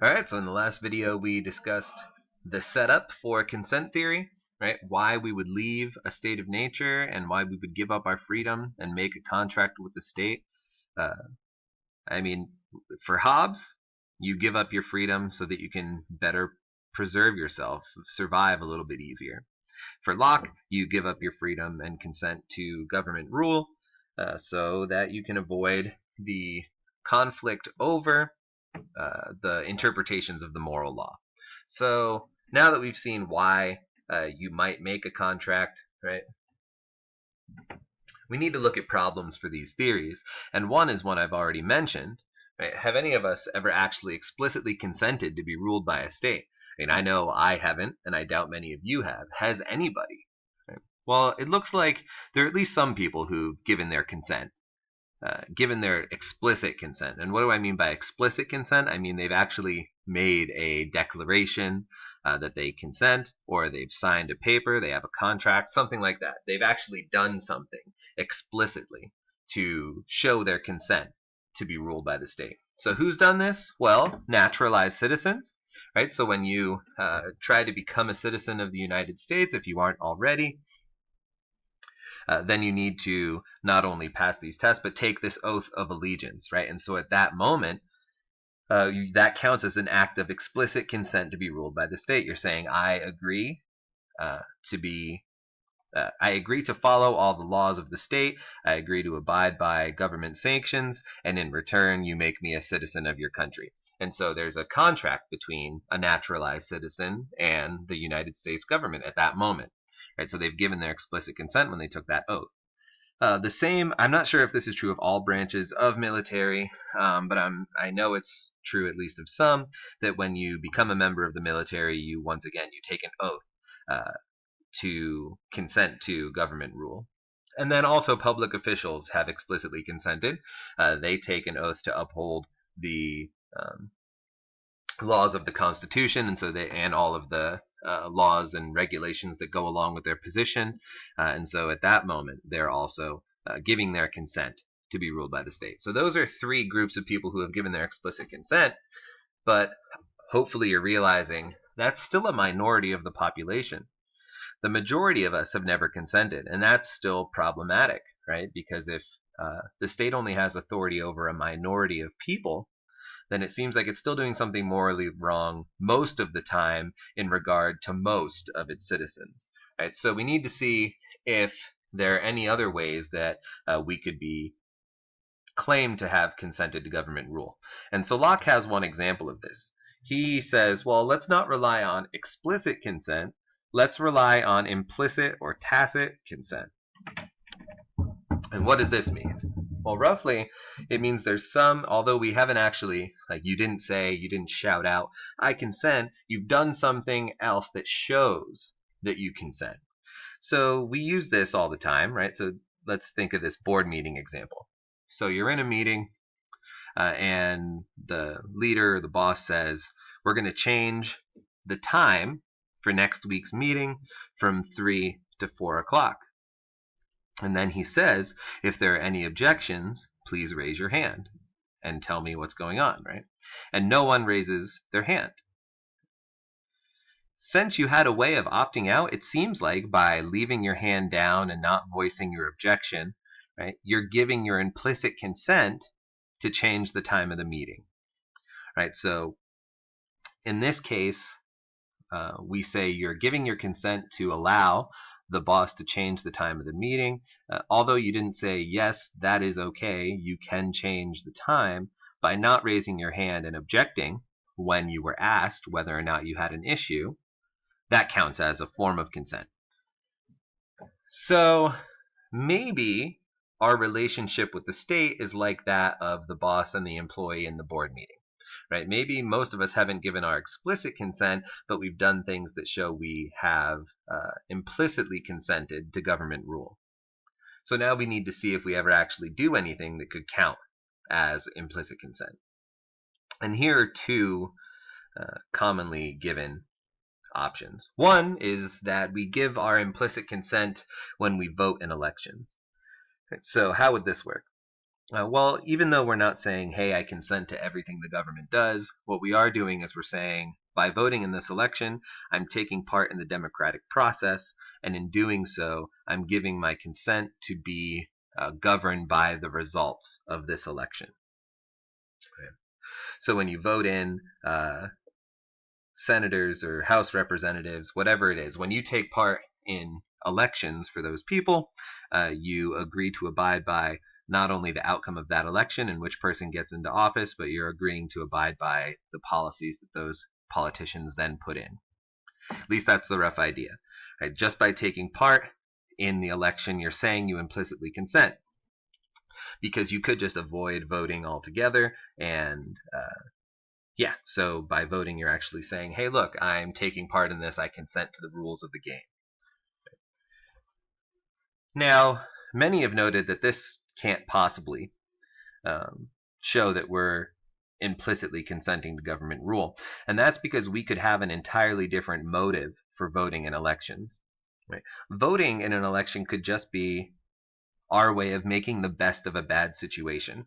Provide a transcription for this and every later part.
Alright, so in the last video we discussed the setup for consent theory, right? Why we would leave a state of nature and why we would give up our freedom and make a contract with the state. Uh, I mean, for Hobbes, you give up your freedom so that you can better preserve yourself, survive a little bit easier. For Locke, you give up your freedom and consent to government rule so that you can avoid the conflict over the interpretations of the moral law. So now that we've seen why you might make a contract, right? We need to look at problems for these theories, and one is one I've already mentioned. Right? Have any of us ever actually explicitly consented to be ruled by a state? I mean, I know I haven't, and I doubt many of you have. Has anybody? Right? Well, it looks like there are at least some people who've given their consent. Given their explicit consent. And what do I mean by explicit consent? I mean they've actually made a declaration that they consent, or they've signed a paper, they have a contract, something like that. They've actually done something explicitly to show their consent to be ruled by the state. So who's done this? Well, naturalized citizens. Right? So when you try to become a citizen of the United States, if you aren't already, then you need to not only pass these tests, but take this oath of allegiance, right? And so at that moment, that counts as an act of explicit consent to be ruled by the state. You're saying, I agree I agree to follow all the laws of the state. I agree to abide by government sanctions, and in return, you make me a citizen of your country. And so there's a contract between a naturalized citizen and the United States government at that moment. Right? So they've given their explicit consent when they took that oath. The same, I'm not sure if this is true of all branches of military, but I know it's true at least of some, that when you become a member of the military, once again, you take an oath uh, to consent to government rule. And then also public officials have explicitly consented. They take an oath to uphold the laws of the Constitution, and all of the laws and regulations that go along with their position. And so at that moment, they're also giving their consent to be ruled by the state. So those are three groups of people who have given their explicit consent, but hopefully you're realizing that's still a minority of the population. The majority of us have never consented, and that's still problematic, right? Because if the state only has authority over a minority of people, then it seems like it's still doing something morally wrong most of the time in regard to most of its citizens. Right? So we need to see if there are any other ways that we could be claimed to have consented to government rule. And so Locke has one example of this. He says, well, let's not rely on explicit consent. Let's rely on implicit or tacit consent. And what does this mean? Well, roughly, it means there's some, although we haven't actually, like you didn't shout out, I consent, you've done something else that shows that you consent. So we use this all the time, right? So let's think of this board meeting example. So you're in a meeting, and the leader, the boss says, we're going to change the time for next week's meeting from 3 to 4 o'clock. And then he says, if there are any objections, please raise your hand and tell me what's going on, right? And no one raises their hand. Since you had a way of opting out, it seems like by leaving your hand down and not voicing your objection, right, you're giving your implicit consent to change the time of the meeting, right? So in this case, we say you're giving your consent to allow the boss to change the time of the meeting. Although you didn't say, yes, that is okay, you can change the time, by not raising your hand and objecting when you were asked whether or not you had an issue, that counts as a form of consent. So maybe our relationship with the state is like that of the boss and the employee in the board meeting. Right? Maybe most of us haven't given our explicit consent, but we've done things that show we have implicitly consented to government rule. So now we need to see if we ever actually do anything that could count as implicit consent. And here are two commonly given options. One is that we give our implicit consent when we vote in elections. So how would this work? Well, even though we're not saying, hey, I consent to everything the government does, what we are doing is we're saying, by voting in this election, I'm taking part in the democratic process, and in doing so, I'm giving my consent to be governed by the results of this election. Okay. So when you vote in senators or House representatives, whatever it is, when you take part in elections for those people, you agree to abide by not only the outcome of that election and which person gets into office, but you're agreeing to abide by the policies that those politicians then put in. At least that's the rough idea. Right? Just by taking part in the election, you're saying you implicitly consent, because you could just avoid voting altogether. And yeah, so by voting, you're actually saying, hey, look, I'm taking part in this. I consent to the rules of the game. Now, many have noted that this can't possibly show that we're implicitly consenting to government rule. And that's because we could have an entirely different motive for voting in elections. Right? Voting in an election could just be our way of making the best of a bad situation.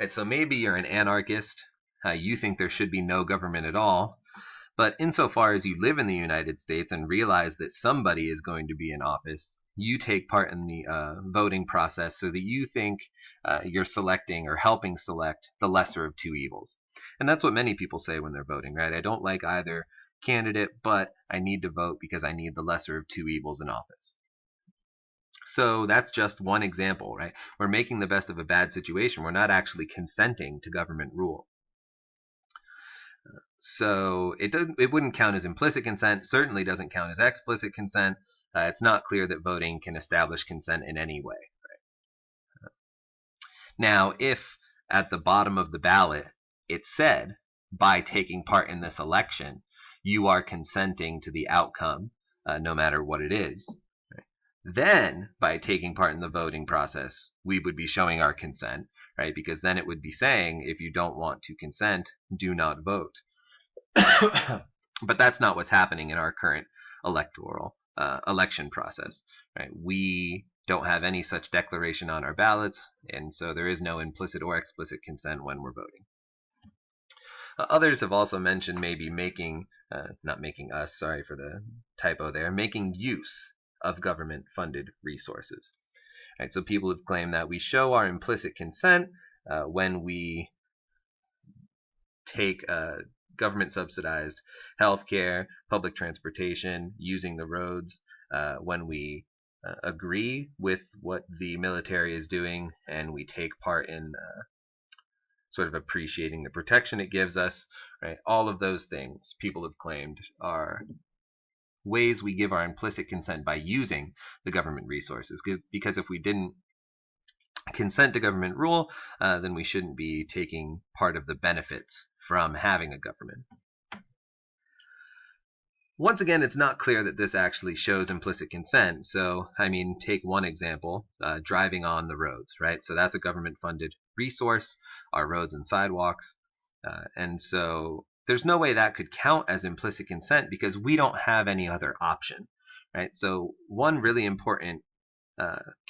Right? So maybe you're an anarchist, you think there should be no government at all, but insofar as you live in the United States and realize that somebody is going to be in office, you take part in the voting process so that you think you're selecting or helping select the lesser of two evils. And that's what many people say when they're voting, right? I don't like either candidate, but I need to vote because I need the lesser of two evils in office. So that's just one example, right? We're making the best of a bad situation. We're not actually consenting to government rule. So it wouldn't count as implicit consent, certainly doesn't count as explicit consent. It's not clear that voting can establish consent in any way. Right? Now, if at the bottom of the ballot it said, by taking part in this election, you are consenting to the outcome, no matter what it is, right? Then, by taking part in the voting process, we would be showing our consent, right? Because then it would be saying, if you don't want to consent, do not vote. But that's not what's happening in our current electoral election process. Right? We don't have any such declaration on our ballots, and so there is no implicit or explicit consent when we're voting. Others have also mentioned maybe not making us, sorry for the typo there, making use of government-funded resources. Right? So people have claimed that we show our implicit consent when we take government-subsidized healthcare, public transportation, using the roads, when we agree with what the military is doing and we take part in sort of appreciating the protection it gives us, right? All of those things people have claimed are ways we give our implicit consent by using the government resources. Because if we didn't consent to government rule, then we shouldn't be taking part of the benefits from having a government. Once again, it's not clear that this actually shows implicit consent. So, I mean, take one example, driving on the roads, right? So that's a government-funded resource, our roads and sidewalks. And so there's no way that could count as implicit consent because we don't have any other option, right? So one really important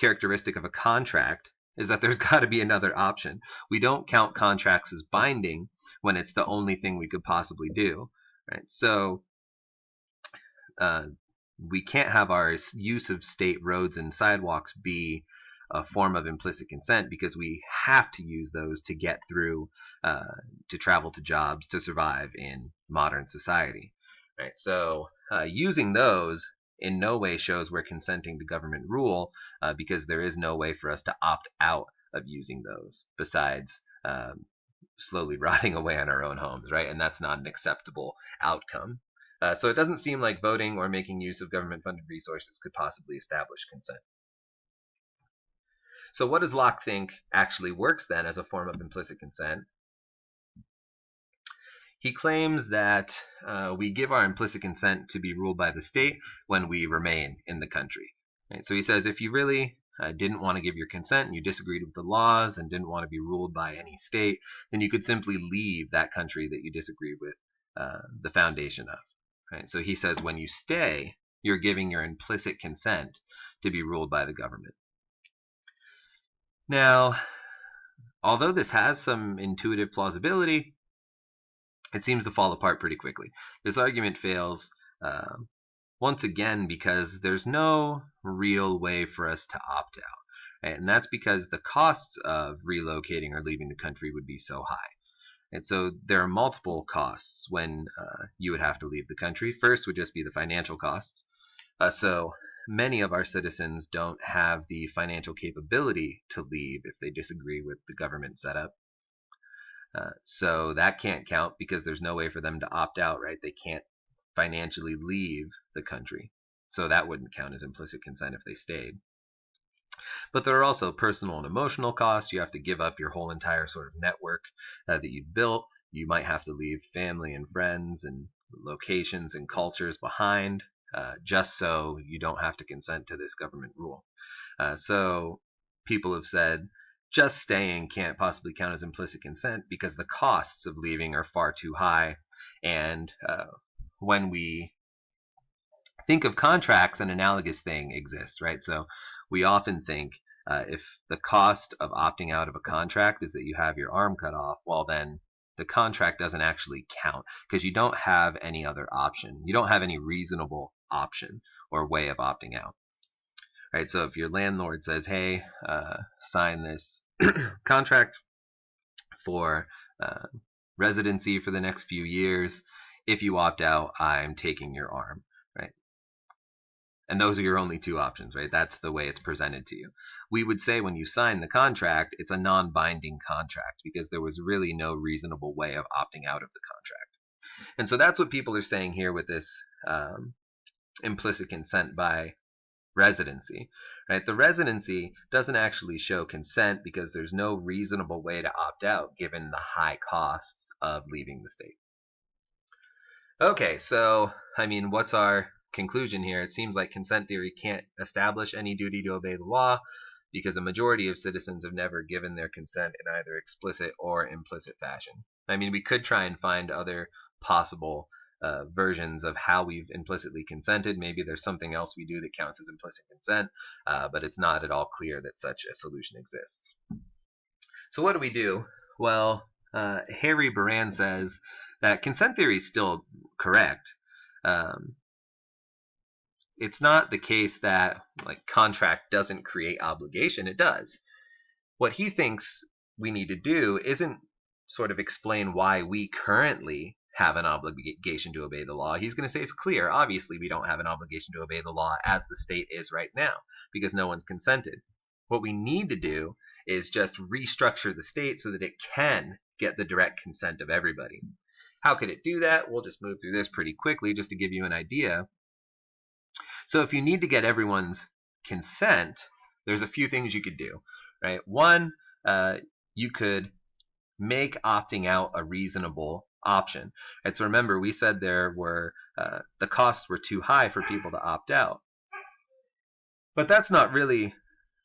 characteristic of a contract is that there's got to be another option. We don't count contracts as binding when it's the only thing we could possibly do, right? So we can't have our use of state roads and sidewalks be a form of implicit consent because we have to use those to get through, to travel to jobs, to survive in modern society. Right? So using those in no way shows we're consenting to government rule because there is no way for us to opt out of using those besides slowly rotting away on our own homes, right? And that's not an acceptable outcome. So it doesn't seem like voting or making use of government-funded resources could possibly establish consent. So what does Locke think actually works then as a form of implicit consent? He claims that we give our implicit consent to be ruled by the state when we remain in the country. Right? So he says if you really didn't want to give your consent and you disagreed with the laws and didn't want to be ruled by any state, then you could simply leave that country that you disagreed with the foundation of. Right? So he says when you stay, you're giving your implicit consent to be ruled by the government. Now, Although this has some intuitive plausibility, it seems to fall apart pretty quickly. This argument fails uh, once again because there's no real way for us to opt out. Right? And that's because the costs of relocating or leaving the country would be so high. And so there are multiple costs when you would have to leave the country. First would just be the financial costs. So many of our citizens don't have the financial capability to leave if they disagree with the government setup. So that can't count because there's no way for them to opt out, right? They can't financially leave the country. So that wouldn't count as implicit consent if they stayed. But there are also personal and emotional costs. You have to give up your whole entire sort of network that you've built. You might have to leave family and friends and locations and cultures behind just so you don't have to consent to this government rule. So people have said just staying can't possibly count as implicit consent because the costs of leaving are far too high. And when we think of contracts, an analogous thing exists, right? So we often think if the cost of opting out of a contract is that you have your arm cut off, well, then the contract doesn't actually count because you don't have any other option. You don't have any reasonable option or way of opting out. Right, so if your landlord says, "Hey, sign this contract for uh, residency for the next few years. If you opt out, I'm taking your arm." Right, and those are your only two options. Right, that's the way it's presented to you. We would say when you sign the contract, it's a non-binding contract because there was really no reasonable way of opting out of the contract. And so that's what people are saying here with this implicit consent by residency, right? The residency doesn't actually show consent because there's no reasonable way to opt out given the high costs of leaving the state. Okay, so, I mean, what's our conclusion here? It seems like consent theory can't establish any duty to obey the law because a majority of citizens have never given their consent in either explicit or implicit fashion. I mean, we could try and find other possible versions of how we've implicitly consented. Maybe there's something else we do that counts as implicit consent, but it's not at all clear that such a solution exists. So what do we do? Well, Harry Baran says that consent theory is still correct. Um, it's not the case that like contract doesn't create obligation. It does. What he thinks we need to do isn't sort of explain why we currently have an obligation to obey the law. He's going to say it's clear. Obviously, we don't have an obligation to obey the law as the state is right now because no one's consented. What we need to do is just restructure the state so that it can get the direct consent of everybody. How could it do that? We'll just move through this pretty quickly just to give you an idea. So if you need to get everyone's consent, there's a few things you could do, right? One, you could make opting out a reasonable option. And so remember, we said there were the costs were too high for people to opt out. But that's not really,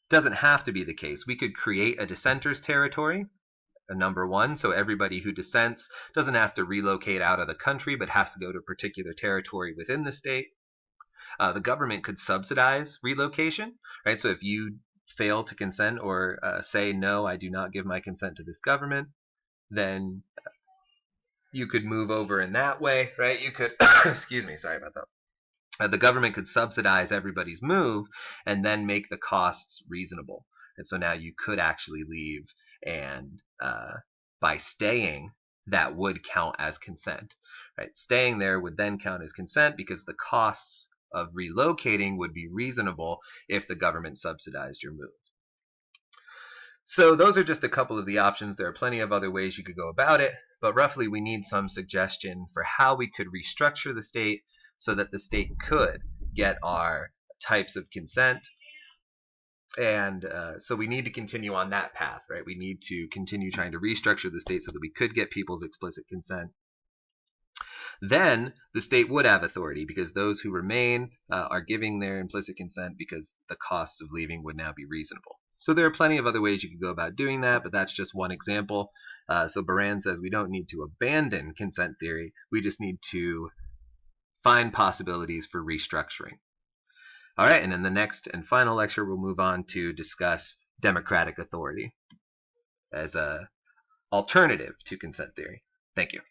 doesn't have to be the case. We could create a dissenters territory, number one, so everybody who dissents doesn't have to relocate out of the country, but has to go to a particular territory within the state. The government could subsidize relocation, right? So if you fail to consent or say, no, I do not give my consent to this government, then you could move over in that way, right? You could, excuse me, sorry about that. The government could subsidize everybody's move and then make the costs reasonable. And so now you could actually leave, and by staying, that would count as consent. Right? Staying there would then count as consent because the costs of relocating would be reasonable if the government subsidized your move. So those are just a couple of the options. There are plenty of other ways you could go about it, but roughly we need some suggestion for how we could restructure the state so that the state could get our types of consent. And so we need to continue on that path, right? We need to continue trying to restructure the state so that we could get people's explicit consent. Then the state would have authority because those who remain are giving their implicit consent because the costs of leaving would now be reasonable. So there are plenty of other ways you could go about doing that, but that's just one example. So Baran says we don't need to abandon consent theory. We just need to find possibilities for restructuring. All right, and in the next and final lecture, we'll move on to discuss democratic authority. as a alternative to consent theory. Thank you.